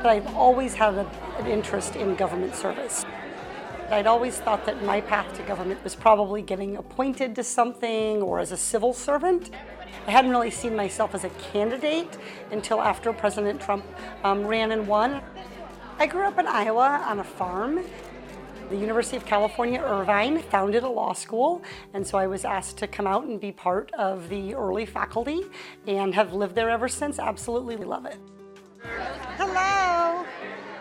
But I've always had an interest in government service. I'd always thought that my path to government was probably getting appointed to something or as a civil servant. I hadn't really seen myself as a candidate until after President Trump ran and won. I grew up in Iowa on a farm. The University of California, Irvine founded a law school, and so I was asked to come out and be part of the early faculty and have lived there ever since. Absolutely love it. Hello.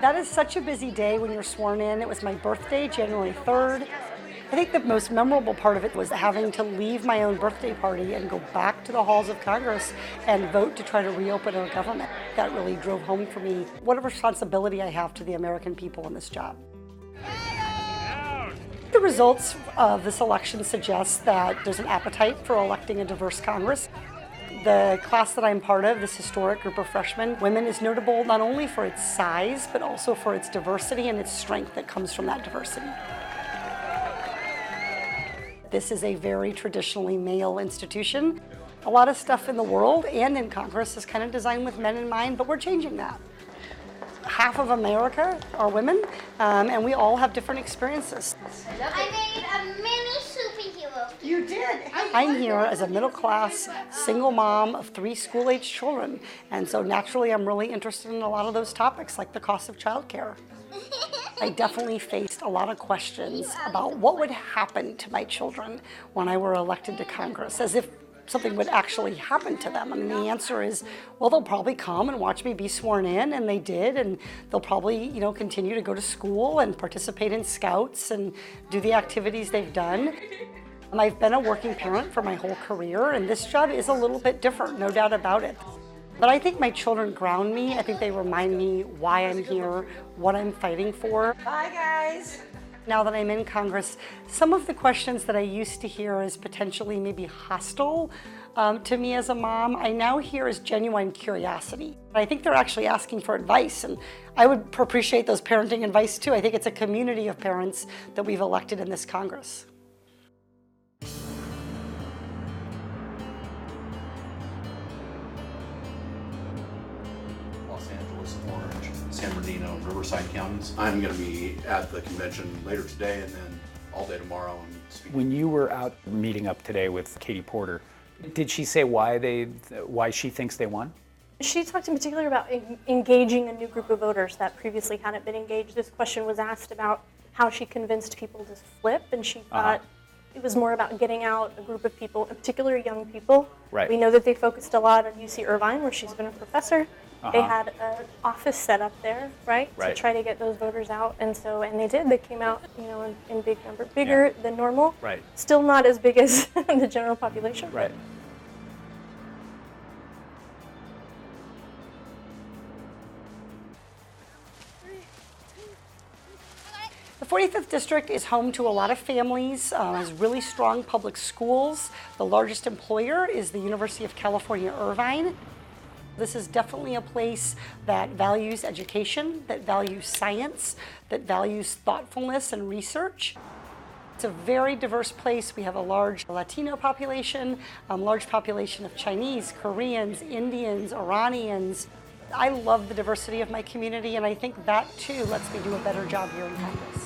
That is such a busy day when you're sworn in. It was my birthday, January 3rd. I think the most memorable part of it was having to leave my own birthday party and go back to the halls of Congress and vote to try to reopen our government. That really drove home for me what a responsibility I have to the American people in this job. The results of this election suggest that there's an appetite for electing a diverse Congress. The class that I'm part of, this historic group of freshmen women, is notable not only for its size, but also for its diversity and its strength that comes from that diversity. This is a very traditionally male institution. A lot of stuff in the world and in Congress is kind of designed with men in mind, but we're changing that. Half of America are women, and we all have different experiences. I made a mini superhero. You did? I'm here as a middle-class, single mom of 3 school-age children, and so naturally I'm really interested in a lot of those topics, like the cost of childcare. I definitely faced a lot of questions about what would happen to my children when I were elected to Congress, as if something would actually happen to them. I mean, the answer is, well, they'll probably come and watch me be sworn in, and they did, and they'll probably, continue to go to school and participate in scouts and do the activities they've done. I've been a working parent for my whole career, and this job is a little bit different, no doubt about it. But I think my children ground me. I think they remind me why I'm here, what I'm fighting for. Bye, guys. Now that I'm in Congress, some of the questions that I used to hear as potentially maybe hostile to me as a mom, I now hear as genuine curiosity. I think they're actually asking for advice, and I would appreciate those parenting advice too. I think it's a community of parents that we've elected in this Congress. Orange, San Bernardino, Riverside counties. I'm going to be at the convention later today and then all day tomorrow and speaking. When you were out meeting up today with Katie Porter, did she say why she thinks they won? She talked in particular about engaging a new group of voters that previously hadn't been engaged. This question was asked about how she convinced people to flip, and she thought it was more about getting out a group of people, in particular young people. Right. We know that they focused a lot on UC Irvine, where she's been a professor. They had an office set up there, right, to try to get those voters out, and they did. They came out, in big number, bigger than normal. Right. Still not as big as the general population. Right. The 45th District is home to a lot of families, has really strong public schools. The largest employer is the University of California, Irvine. This is definitely a place that values education, that values science, that values thoughtfulness and research. It's a very diverse place. We have a large Latino population, large population of Chinese, Koreans, Indians, Iranians. I love the diversity of my community, and I think that too lets me do a better job here in Congress.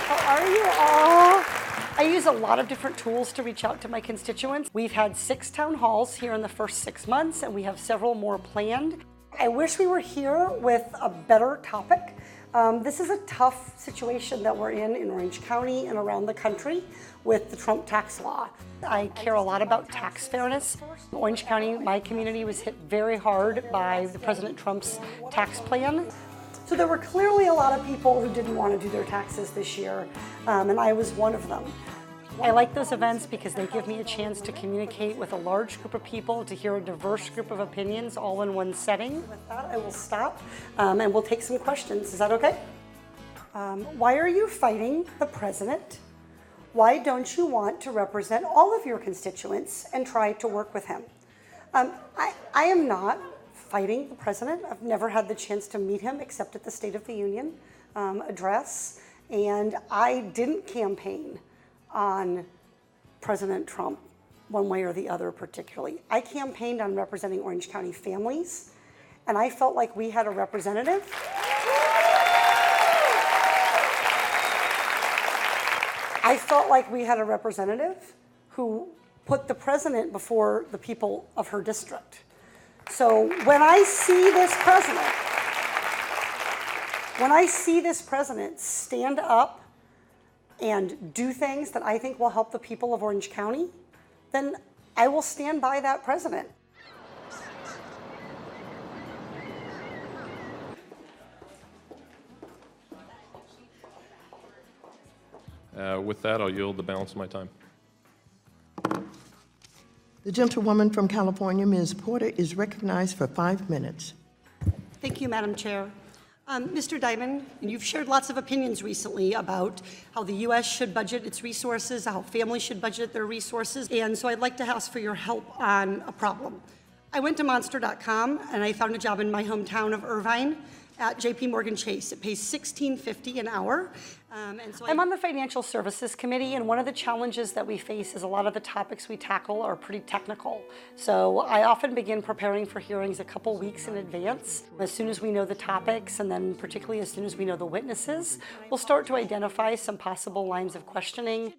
How are you all? I use a lot of different tools to reach out to my constituents. We've had 6 town halls here in the first 6 months, and we have several more planned. I wish we were here with a better topic. This is a tough situation that we're in Orange County and around the country with the Trump tax law. I care a lot about tax fairness. Orange County, my community, was hit very hard by the President Trump's tax plan. So there were clearly a lot of people who didn't want to do their taxes this year, and I was one of them. I like those events because they give me a chance to communicate with a large group of people, to hear a diverse group of opinions all in one setting. With that, I will stop and we'll take some questions. Is that okay? Why are you fighting the president? Why don't you want to represent all of your constituents and try to work with him? I am not fighting the president. I've never had the chance to meet him except at the State of the Union address. And I didn't campaign on President Trump one way or the other particularly. I campaigned on representing Orange County families, and I felt like we had a representative who put the president before the people of her district. So when I see this president stand up and do things that I think will help the people of Orange County, then I will stand by that president. With that, I'll yield the balance of my time. The gentlewoman from California, Ms. Porter, is recognized for 5 minutes. Thank you, Madam Chair. Mr. Diamond, you've shared lots of opinions recently about how the U.S. should budget its resources, how families should budget their resources, and so I'd like to ask for your help on a problem. I went to monster.com and I found a job in my hometown of Irvine at JP Morgan Chase. It pays $16.50 an hour. I'm on the Financial Services Committee, and one of the challenges that we face is a lot of the topics we tackle are pretty technical. So I often begin preparing for hearings a couple weeks in advance. As soon as we know the topics, and then particularly as soon as we know the witnesses, we'll start to identify some possible lines of questioning.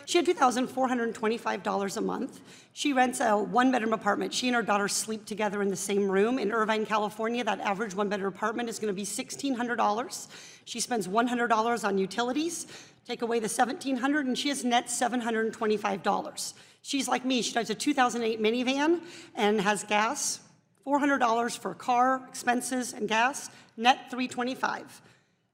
She had $2,425 a month. She rents a one-bedroom apartment. She and her daughter sleep together in the same room. In Irvine, California, that average one-bedroom apartment is going to be $1,600. She spends $100 on utilities. Take away the $1,700, and she has net $725. She's like me. She drives a 2008 minivan and has gas. $400 for car expenses and gas. Net $325.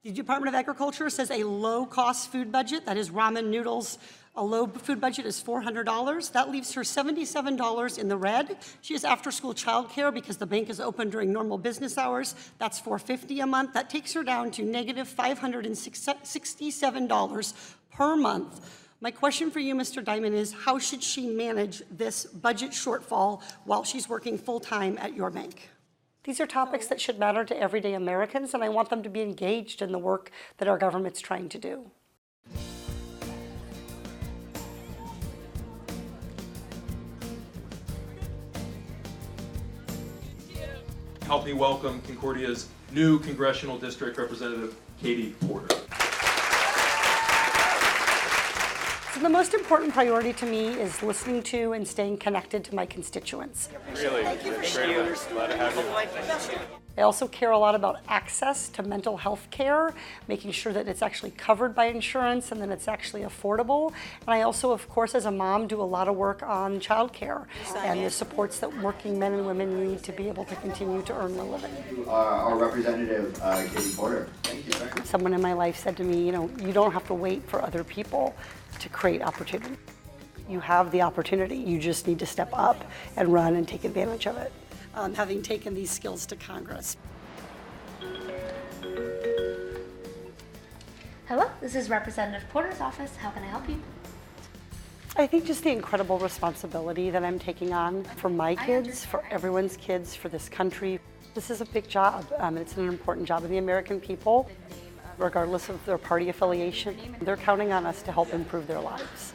The Department of Agriculture says a low-cost food budget, that is ramen noodles, a low food budget is $400. That leaves her $77 in the red. She has after-school childcare because the bank is open during normal business hours. That's $450 a month. That takes her down to negative $567 per month. My question for you, Mr. Diamond, is how should she manage this budget shortfall while she's working full-time at your bank? These are topics that should matter to everyday Americans, and I want them to be engaged in the work that our government's trying to do. Help me welcome Concordia's new Congressional District Representative, Katie Porter. So the most important priority to me is listening to and staying connected to my constituents. Really? Thank you for sharing. Glad to have you. I also care a lot about access to mental health care, making sure that it's actually covered by insurance and that it's actually affordable. And I also, of course, as a mom, do a lot of work on childcare and the supports that working men and women need to be able to continue to earn a living. Our representative, Katie Porter. Thank you. Someone in my life said to me, you don't have to wait for other people to create opportunity. You have the opportunity. You just need to step up and run and take advantage of it. Having taken these skills to Congress. Hello, this is Representative Porter's office. How can I help you? I think just the incredible responsibility that I'm taking on for my kids, for everyone's kids, for this country. This is a big job, and it's an important job of the American people, regardless of their party affiliation. They're counting on us to help improve their lives.